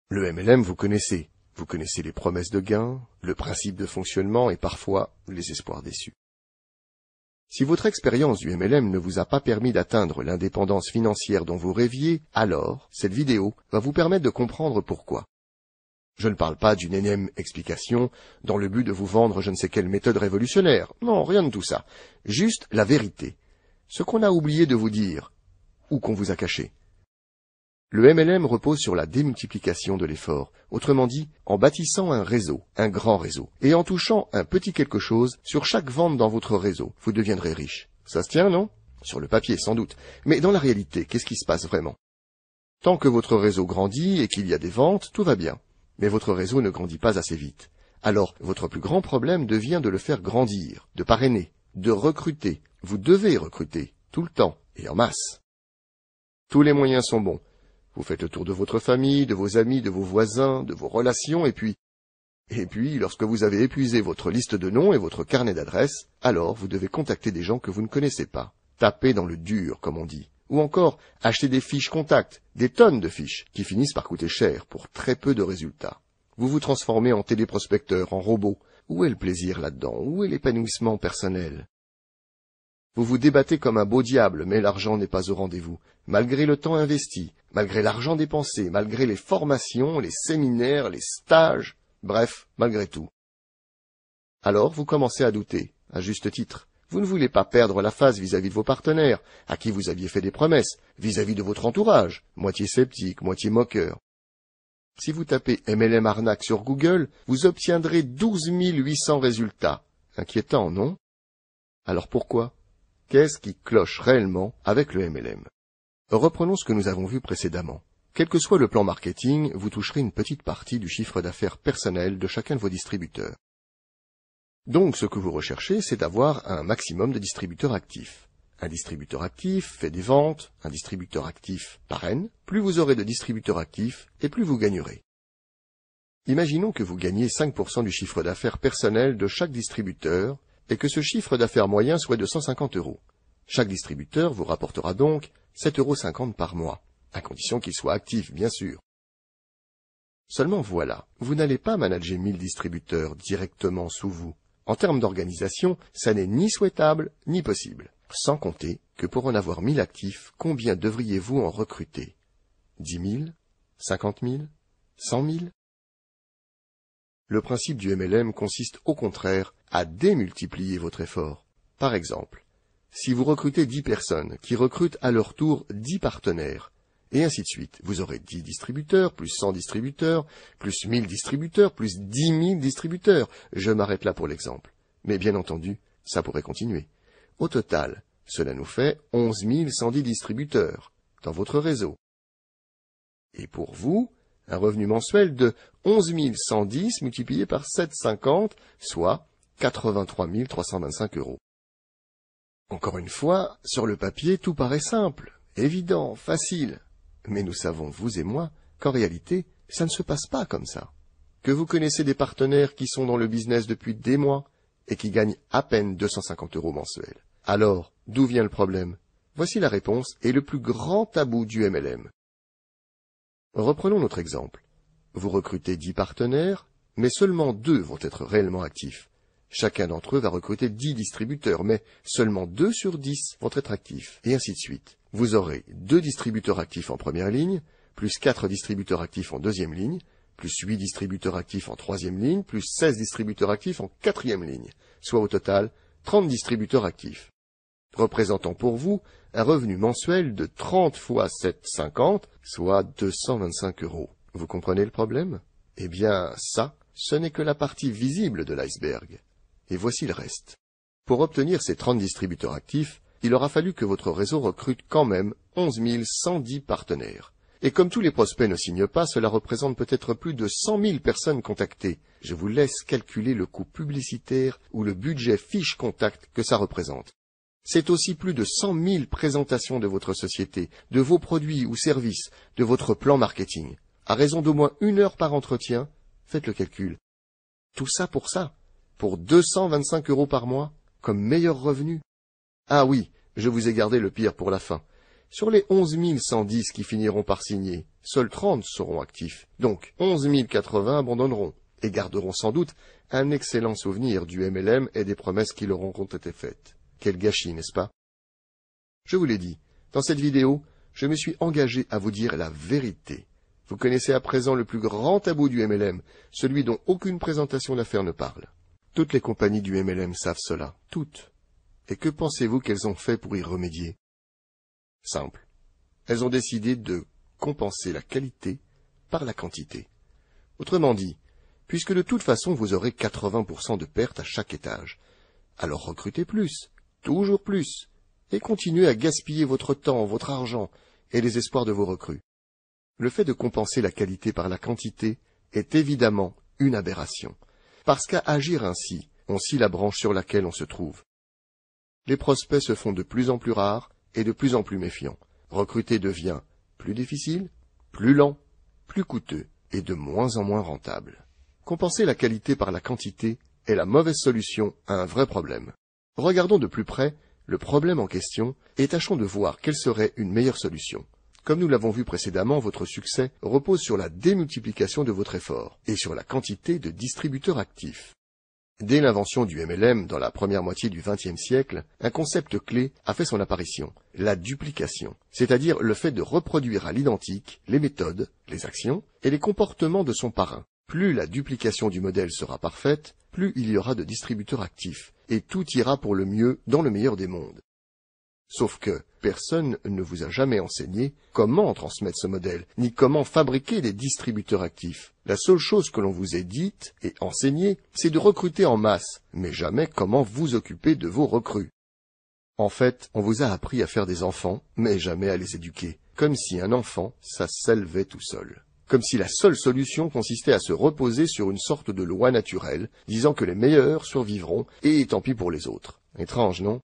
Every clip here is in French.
Le MLM, vous connaissez. Vous connaissez les promesses de gains, le principe de fonctionnement et parfois les espoirs déçus. Si votre expérience du MLM ne vous a pas permis d'atteindre l'indépendance financière dont vous rêviez, alors cette vidéo va vous permettre de comprendre pourquoi. Je ne parle pas d'une énième explication dans le but de vous vendre je ne sais quelle méthode révolutionnaire. Non, rien de tout ça. Juste la vérité. Ce qu'on a oublié de vous dire, ou qu'on vous a caché. Le MLM repose sur la démultiplication de l'effort, autrement dit, en bâtissant un réseau, un grand réseau, et en touchant un petit quelque chose sur chaque vente dans votre réseau, vous deviendrez riche. Ça se tient, non? Sur le papier, sans doute. Mais dans la réalité, qu'est-ce qui se passe vraiment? Tant que votre réseau grandit et qu'il y a des ventes, tout va bien. Mais votre réseau ne grandit pas assez vite. Alors, votre plus grand problème devient de le faire grandir, de parrainer, de recruter. Vous devez recruter, tout le temps, et en masse. Tous les moyens sont bons. Vous faites le tour de votre famille, de vos amis, de vos voisins, de vos relations, et puis, lorsque vous avez épuisé votre liste de noms et votre carnet d'adresses, alors vous devez contacter des gens que vous ne connaissez pas. Taper dans le dur, comme on dit. Ou encore, acheter des fiches contacts, des tonnes de fiches, qui finissent par coûter cher pour très peu de résultats. Vous vous transformez en téléprospecteur, en robot. Où est le plaisir là-dedans? Où est l'épanouissement personnel? Vous vous débattez comme un beau diable, mais l'argent n'est pas au rendez-vous. Malgré le temps investi, malgré l'argent dépensé, malgré les formations, les séminaires, les stages, bref, malgré tout. Alors vous commencez à douter, à juste titre. Vous ne voulez pas perdre la face vis-à-vis de vos partenaires, à qui vous aviez fait des promesses, vis-à-vis de votre entourage, moitié sceptique, moitié moqueur. Si vous tapez MLM arnaque sur Google, vous obtiendrez 12 800 résultats. Inquiétant, non? Alors pourquoi? Qu'est-ce qui cloche réellement avec le MLM? Reprenons ce que nous avons vu précédemment. Quel que soit le plan marketing, vous toucherez une petite partie du chiffre d'affaires personnel de chacun de vos distributeurs. Donc ce que vous recherchez, c'est d'avoir un maximum de distributeurs actifs. Un distributeur actif fait des ventes, un distributeur actif parraine. Plus vous aurez de distributeurs actifs, et plus vous gagnerez. Imaginons que vous gagnez 5% du chiffre d'affaires personnel de chaque distributeur, et que ce chiffre d'affaires moyen soit de 150 €. Chaque distributeur vous rapportera donc 7,50 € par mois, à condition qu'il soit actif, bien sûr. Seulement voilà, vous n'allez pas manager 1000 distributeurs directement sous vous. En termes d'organisation, ça n'est ni souhaitable, ni possible. Sans compter que pour en avoir 1000 actifs, combien devriez-vous en recruter? 10 000? 50 000? 100 000? Le principe du MLM consiste au contraire à démultiplier votre effort. Par exemple, si vous recrutez 10 personnes qui recrutent à leur tour 10 partenaires, et ainsi de suite, vous aurez 10 distributeurs, plus 100 distributeurs, plus 1000 distributeurs, plus 10 000 distributeurs. Je m'arrête là pour l'exemple. Mais bien entendu, ça pourrait continuer. Au total, cela nous fait 11 110 distributeurs dans votre réseau. Et pour vous, un revenu mensuel de 11 110 multiplié par 7,50, soit 83 325 €. Encore une fois, sur le papier, tout paraît simple, évident, facile. Mais nous savons, vous et moi, qu'en réalité, ça ne se passe pas comme ça. Que vous connaissez des partenaires qui sont dans le business depuis des mois et qui gagnent à peine 250 € mensuels. Alors, d'où vient le problème? Voici la réponse et le plus grand tabou du MLM. Reprenons notre exemple. Vous recrutez 10 partenaires, mais seulement 2 vont être réellement actifs. Chacun d'entre eux va recruter 10 distributeurs, mais seulement 2 sur 10 vont être actifs, et ainsi de suite. Vous aurez 2 distributeurs actifs en première ligne, plus 4 distributeurs actifs en deuxième ligne, plus 8 distributeurs actifs en troisième ligne, plus 16 distributeurs actifs en quatrième ligne, soit au total 30 distributeurs actifs, représentant pour vous un revenu mensuel de 30 fois 7,50, soit 225 €. Vous comprenez le problème? Eh bien, ça, ce n'est que la partie visible de l'iceberg. Et voici le reste. Pour obtenir ces 30 distributeurs actifs, il aura fallu que votre réseau recrute quand même 11 110 partenaires. Et comme tous les prospects ne signent pas, cela représente peut-être plus de 100 000 personnes contactées. Je vous laisse calculer le coût publicitaire ou le budget fiche contact que ça représente. C'est aussi plus de 100 000 présentations de votre société, de vos produits ou services, de votre plan marketing. À raison d'au moins 1 heure par entretien, faites le calcul. Tout ça, pour 225 € par mois, comme meilleur revenu. Ah oui, je vous ai gardé le pire pour la fin. Sur les 11 110 qui finiront par signer, seuls 30 seront actifs. Donc 11 080 abandonneront et garderont sans doute un excellent souvenir du MLM et des promesses qui leur auront été faites. Quel gâchis, n'est-ce pas? Je vous l'ai dit, dans cette vidéo, je me suis engagé à vous dire la vérité. Vous connaissez à présent le plus grand tabou du MLM, celui dont aucune présentation d'affaires ne parle. Toutes les compagnies du MLM savent cela, toutes. Et que pensez-vous qu'elles ont fait pour y remédier? Simple. Elles ont décidé de compenser la qualité par la quantité. Autrement dit, puisque de toute façon vous aurez 80% de pertes à chaque étage, alors recrutez plus, toujours plus, et continuez à gaspiller votre temps, votre argent et les espoirs de vos recrues. Le fait de compenser la qualité par la quantité est évidemment une aberration, parce qu'à agir ainsi, on scie la branche sur laquelle on se trouve. Les prospects se font de plus en plus rares et de plus en plus méfiants. Recruter devient plus difficile, plus lent, plus coûteux et de moins en moins rentable. Compenser la qualité par la quantité est la mauvaise solution à un vrai problème. Regardons de plus près le problème en question et tâchons de voir quelle serait une meilleure solution. Comme nous l'avons vu précédemment, votre succès repose sur la démultiplication de votre effort et sur la quantité de distributeurs actifs. Dès l'invention du MLM dans la première moitié du XXe siècle, un concept clé a fait son apparition, la duplication, c'est-à-dire le fait de reproduire à l'identique les méthodes, les actions et les comportements de son parrain. Plus la duplication du modèle sera parfaite, plus il y aura de distributeurs actifs, et tout ira pour le mieux dans le meilleur des mondes. Sauf que personne ne vous a jamais enseigné comment transmettre ce modèle, ni comment fabriquer des distributeurs actifs. La seule chose que l'on vous ait dite et enseignée, c'est de recruter en masse, mais jamais comment vous occuper de vos recrues. En fait, on vous a appris à faire des enfants, mais jamais à les éduquer, comme si un enfant, ça s'élevait tout seul. Comme si la seule solution consistait à se reposer sur une sorte de loi naturelle, disant que les meilleurs survivront, et tant pis pour les autres. Étrange, non?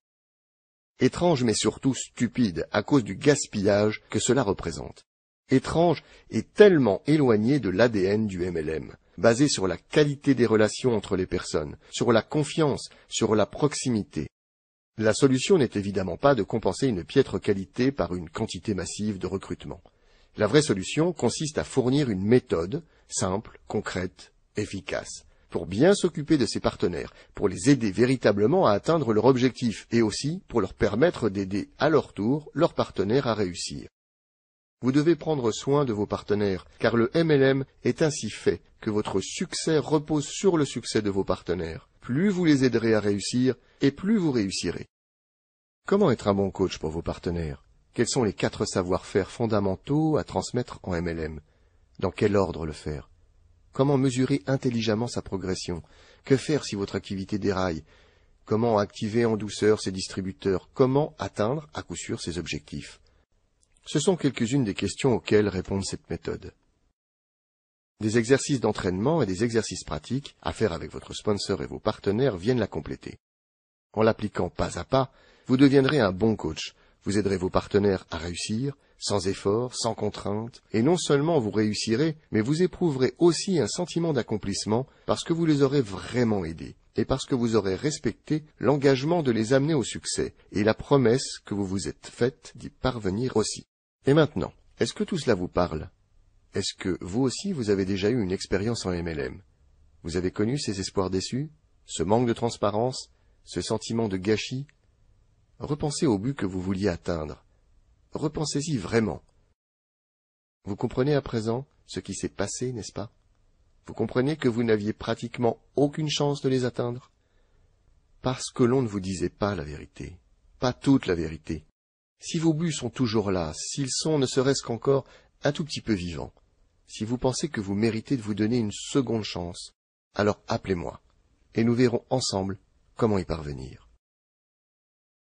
Étrange mais surtout stupide à cause du gaspillage que cela représente. Étrange et tellement éloigné de l'ADN du MLM, basé sur la qualité des relations entre les personnes, sur la confiance, sur la proximité. La solution n'est évidemment pas de compenser une piètre qualité par une quantité massive de recrutement. La vraie solution consiste à fournir une méthode simple, concrète, efficace, pour bien s'occuper de ses partenaires, pour les aider véritablement à atteindre leur objectif et aussi pour leur permettre d'aider à leur tour leurs partenaires à réussir. Vous devez prendre soin de vos partenaires, car le MLM est ainsi fait que votre succès repose sur le succès de vos partenaires. Plus vous les aiderez à réussir, et plus vous réussirez. Comment être un bon coach pour vos partenaires? Quels sont les 4 savoir-faire fondamentaux à transmettre en MLM? Dans quel ordre le faire? Comment mesurer intelligemment sa progression? Que faire si votre activité déraille? Comment activer en douceur ses distributeurs? Comment atteindre à coup sûr ses objectifs? Ce sont quelques-unes des questions auxquelles répond cette méthode. Des exercices d'entraînement et des exercices pratiques à faire avec votre sponsor et vos partenaires viennent la compléter. En l'appliquant pas à pas, vous deviendrez un bon coach. Vous aiderez vos partenaires à réussir, sans effort, sans contrainte, et non seulement vous réussirez, mais vous éprouverez aussi un sentiment d'accomplissement parce que vous les aurez vraiment aidés, et parce que vous aurez respecté l'engagement de les amener au succès, et la promesse que vous vous êtes faite d'y parvenir aussi. Et maintenant, est-ce que tout cela vous parle? Est-ce que vous aussi vous avez déjà eu une expérience en MLM? Vous avez connu ces espoirs déçus, ce manque de transparence, ce sentiment de gâchis? Repensez au but que vous vouliez atteindre. Repensez-y vraiment. Vous comprenez à présent ce qui s'est passé, n'est-ce pas? Vous comprenez que vous n'aviez pratiquement aucune chance de les atteindre? Parce que l'on ne vous disait pas la vérité, pas toute la vérité. Si vos buts sont toujours là, s'ils sont ne serait-ce qu'encore un tout petit peu vivants, si vous pensez que vous méritez de vous donner une seconde chance, alors appelez-moi, et nous verrons ensemble comment y parvenir.